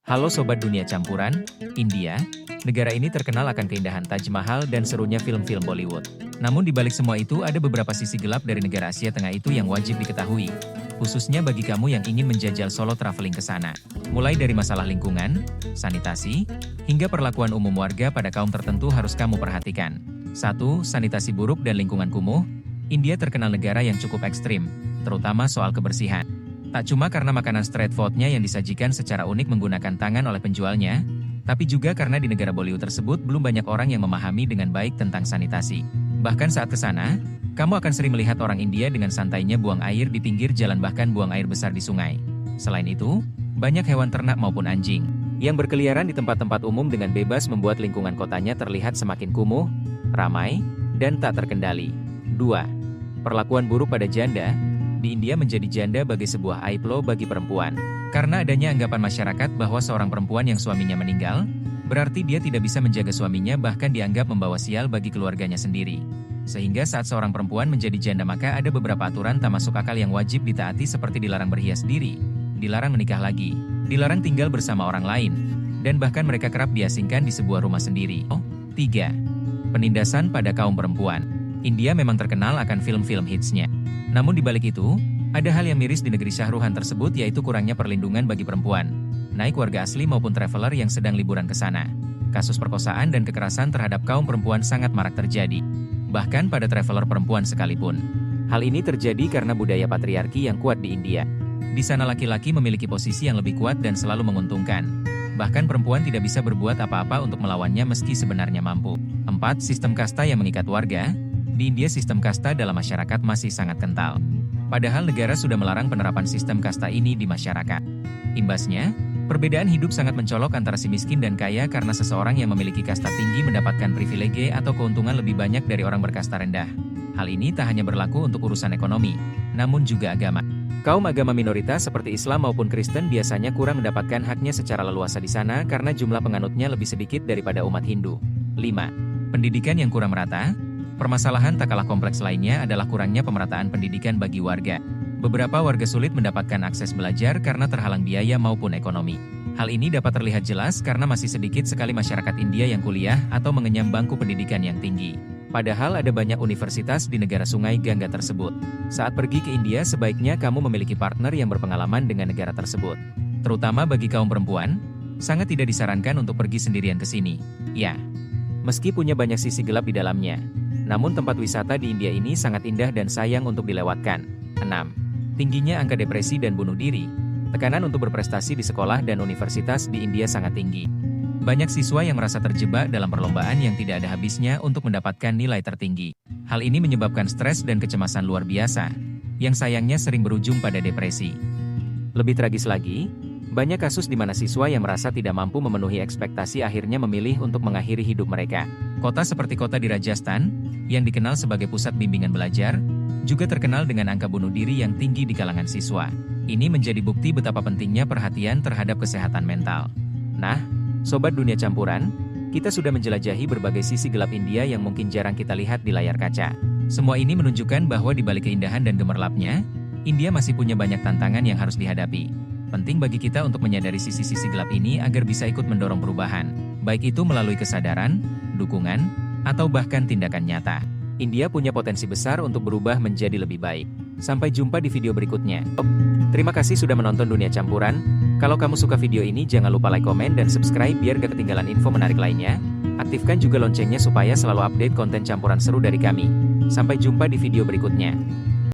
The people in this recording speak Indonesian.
Halo Sobat Dunia Campuran, India, negara ini terkenal akan keindahan Taj Mahal dan serunya film-film Bollywood. Namun di balik semua itu ada beberapa sisi gelap dari negara Asia Tengah itu yang wajib diketahui. Khususnya bagi kamu yang ingin menjajal solo traveling ke sana. Mulai dari masalah lingkungan, sanitasi, hingga perlakuan umum warga pada kaum tertentu harus kamu perhatikan. 1. Sanitasi buruk dan lingkungan kumuh. India terkenal negara yang cukup ekstrim, terutama soal kebersihan. Tak cuma karena makanan street food-nya yang disajikan secara unik menggunakan tangan oleh penjualnya, tapi juga karena di negara Bollywood tersebut belum banyak orang yang memahami dengan baik tentang sanitasi. Bahkan saat ke sana, kamu akan sering melihat orang India dengan santainya buang air di pinggir jalan bahkan buang air besar di sungai. Selain itu, banyak hewan ternak maupun anjing yang berkeliaran di tempat-tempat umum dengan bebas membuat lingkungan kotanya terlihat semakin kumuh, ramai, dan tak terkendali. 2. Perlakuan buruk pada janda. Di India menjadi janda bagi sebuah aib loh bagi perempuan. Karena adanya anggapan masyarakat bahwa seorang perempuan yang suaminya meninggal, berarti dia tidak bisa menjaga suaminya bahkan dianggap membawa sial bagi keluarganya sendiri. Sehingga saat seorang perempuan menjadi janda maka ada beberapa aturan tak masuk akal yang wajib ditaati seperti dilarang berhias diri, dilarang menikah lagi, dilarang tinggal bersama orang lain, dan bahkan mereka kerap diasingkan di sebuah rumah sendiri. 3. Penindasan pada kaum perempuan. India memang terkenal akan film-film hitsnya. Namun di balik itu, ada hal yang miris di negeri Shah Rukh Khan tersebut yaitu kurangnya perlindungan bagi perempuan, baik warga asli maupun traveler yang sedang liburan ke sana. Kasus perkosaan dan kekerasan terhadap kaum perempuan sangat marak terjadi, bahkan pada traveler perempuan sekalipun. Hal ini terjadi karena budaya patriarki yang kuat di India. Di sana laki-laki memiliki posisi yang lebih kuat dan selalu menguntungkan. Bahkan perempuan tidak bisa berbuat apa-apa untuk melawannya meski sebenarnya mampu. 4. Sistem kasta yang mengikat warga. Di India sistem kasta dalam masyarakat masih sangat kental. Padahal negara sudah melarang penerapan sistem kasta ini di masyarakat. Imbasnya, perbedaan hidup sangat mencolok antara si miskin dan kaya karena seseorang yang memiliki kasta tinggi mendapatkan privilege atau keuntungan lebih banyak dari orang berkasta rendah. Hal ini tak hanya berlaku untuk urusan ekonomi, namun juga agama. Kaum agama minoritas seperti Islam maupun Kristen biasanya kurang mendapatkan haknya secara leluasa di sana karena jumlah penganutnya lebih sedikit daripada umat Hindu. 5. Pendidikan yang kurang merata. Permasalahan tak kalah kompleks lainnya adalah kurangnya pemerataan pendidikan bagi warga. Beberapa warga sulit mendapatkan akses belajar karena terhalang biaya maupun ekonomi. Hal ini dapat terlihat jelas karena masih sedikit sekali masyarakat India yang kuliah atau mengenyam bangku pendidikan yang tinggi. Padahal ada banyak universitas di negara sungai Gangga tersebut. Saat pergi ke India sebaiknya kamu memiliki partner yang berpengalaman dengan negara tersebut. Terutama bagi kaum perempuan, sangat tidak disarankan untuk pergi sendirian ke sini. Ya, meski punya banyak sisi gelap di dalamnya. Namun tempat wisata di India ini sangat indah dan sayang untuk dilewatkan. 6. Tingginya angka depresi dan bunuh diri. Tekanan untuk berprestasi di sekolah dan universitas di India sangat tinggi. Banyak siswa yang merasa terjebak dalam perlombaan yang tidak ada habisnya untuk mendapatkan nilai tertinggi. Hal ini menyebabkan stres dan kecemasan luar biasa, yang sayangnya sering berujung pada depresi. Lebih tragis lagi, banyak kasus di mana siswa yang merasa tidak mampu memenuhi ekspektasi akhirnya memilih untuk mengakhiri hidup mereka. Kota seperti kota di Rajasthan, yang dikenal sebagai pusat bimbingan belajar, juga terkenal dengan angka bunuh diri yang tinggi di kalangan siswa. Ini menjadi bukti betapa pentingnya perhatian terhadap kesehatan mental. Nah, Sobat Dunia Campuran, kita sudah menjelajahi berbagai sisi gelap India yang mungkin jarang kita lihat di layar kaca. Semua ini menunjukkan bahwa di balik keindahan dan gemerlapnya, India masih punya banyak tantangan yang harus dihadapi. Penting bagi kita untuk menyadari sisi-sisi gelap ini agar bisa ikut mendorong perubahan, baik itu melalui kesadaran, dukungan, atau bahkan tindakan nyata. India punya potensi besar untuk berubah menjadi lebih baik. Sampai jumpa di video berikutnya. Terima kasih sudah menonton Dunia Campuran. Kalau kamu suka video ini jangan lupa like, komen, dan subscribe biar gak ketinggalan info menarik lainnya. Aktifkan juga loncengnya supaya selalu update konten campuran seru dari kami. Sampai jumpa di video berikutnya.